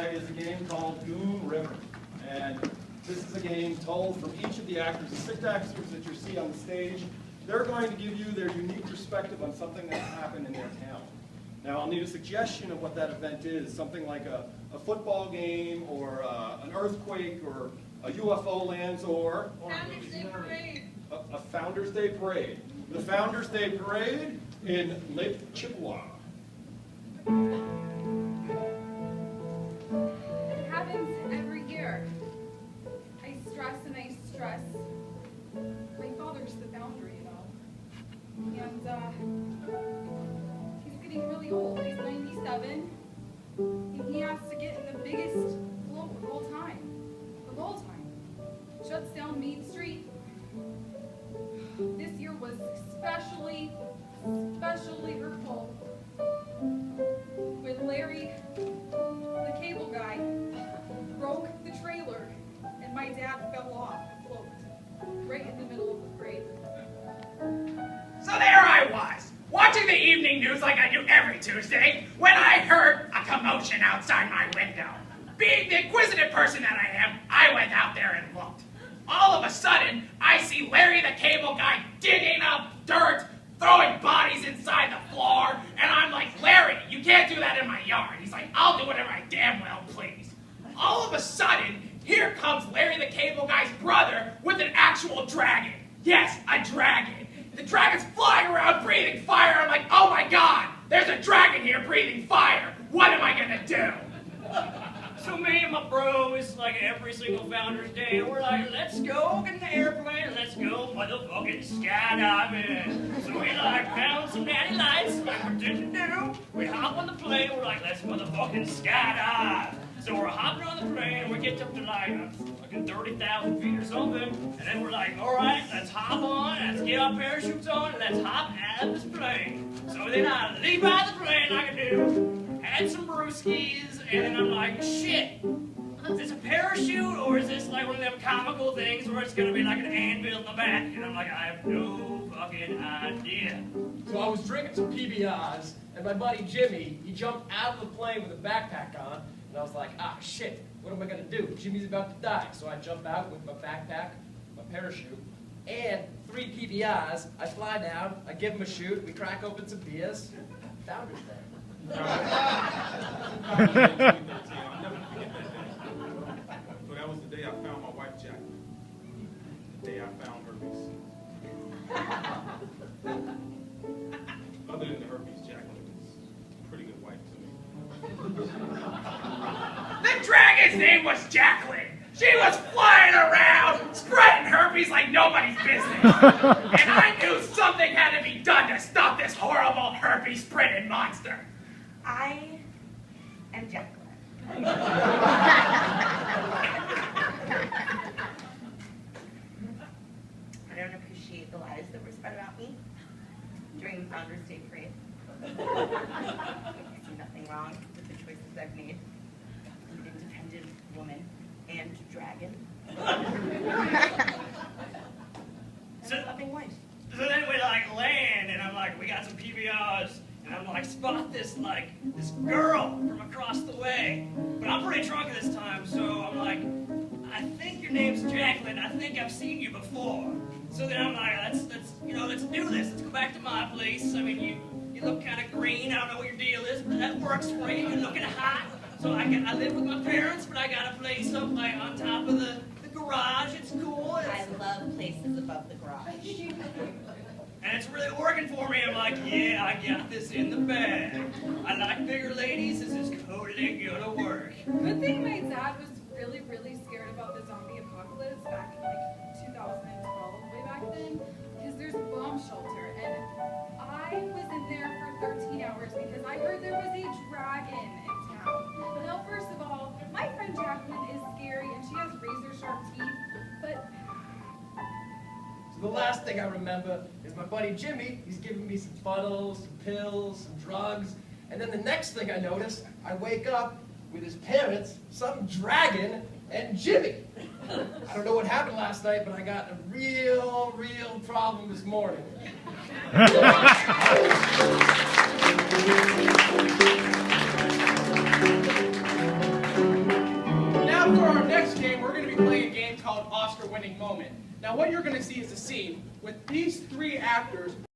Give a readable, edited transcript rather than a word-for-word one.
tonight is a game called Goon River. And this is a game told from each of the actors, the 6 actors that you see on the stage. They're going to give you their unique perspective on something that's happened in their town. Now, I'll need a suggestion of what that event is, something like a football game, or an earthquake, or a UFO lands, or Founders Day Parade. A Founders Day Parade. The Founders Day Parade in Lake Chippewa. It happens every year. I stress and I stress. My father's the founder, you know. And he's getting really old. He's 97. And he has to get in the biggest float of all time. Of all time. Shuts down Main Street. This year was especially hurtful when Larry, the cable guy, broke the trailer and my dad fell off the float right in the middle of the parade. So there I was, watching the evening news like I do every Tuesday, when I heard a commotion outside my window. Being the inquisitive person that I am, I went out there and looked. All of a sudden, I see Larry the cable guy digging up dirt, throwing bodies inside the floor, and I'm like, Larry, you can't do that in my yard. He's like, I'll do whatever I damn well please. All of a sudden, here comes Larry the cable guy's brother with an actual dragon. Yes, a dragon. The dragon's flying around breathing fire. I'm like, oh my God, there's a dragon here breathing fire. What am I gonna do? So me and my bro, it's like every single Founders Day, we're like, let's go get an airplane, let's go motherfucking skydiving. So we like found some natty lights, like we didn't do. We hop on the plane, we're like, let's motherfucking skydive. So we're hopping on the plane, we get up to like fucking 30,000 feet or something, and then we're like, all right, let's hop on, let's get our parachutes on, and let's hop out of this plane. So then I leap out of the plane like I do, had some brewskis, and then I'm like, shit, is this a parachute, or is this like one of them comical things where it's gonna be like an anvil in the back? And I'm like, I have no fucking idea. So I was drinking some PBRs, and my buddy Jimmy, he jumped out of the plane with a backpack on, and I was like, ah, shit, what am I gonna do? Jimmy's about to die. So I jump out with my backpack, my parachute, and 3 PBRs. I fly down, I give him a shoot, we crack open some beers. Founders Day. So that was the day I found my wife Jackie. The day I found herpes. Other than the herpes, Jacqueline was a pretty good wife to me. The dragon's name was Jacqueline. She was flying around, spreading herpes like nobody's business. And I knew something had to be done to stop this horrible herpes-spreading monster. I am Jacqueline. I don't appreciate the lies that were spread about me during the Founders Day Parade. I see nothing wrong with the choices I've made. I'm an independent woman and dragon. And a loving wife. So then we like land, and I'm like, we got some PBRs. And I'm like, spot this girl from across the way. But I'm pretty drunk at this time, so I'm like, I think your name's Jacqueline. I think I've seen you before. So then I'm like, let's do this. Let's go back to my place. I mean, you look kind of green. I don't know what your deal is, but that works for you. You're looking hot. So I live with my parents, but I got a place up like on top of the garage. It's cool. I love places above the garage. And it's really working for me. I'm like, yeah, I got this in the bag. I like bigger ladies. This is totally gonna work. Good thing my dad was really scared about the zombie apocalypse back in like 2012, way back then, because there's a bomb shelter, and I was in there for 13 hours because I heard there was a dragon in town. Now, first of all, my friend Jacqueline is scary, and she has razor-sharp teeth, but So the last thing I remember is my buddy Jimmy. He's giving me some funnels, some pills, some drugs. And then the next thing I notice, I wake up with his parents, some dragon, and Jimmy. I don't know what happened last night, but I got a real problem this morning. Now for our next game, we're going to be playing a game called Oscar Winning Moment. Now what you're going to see is a scene with these three actors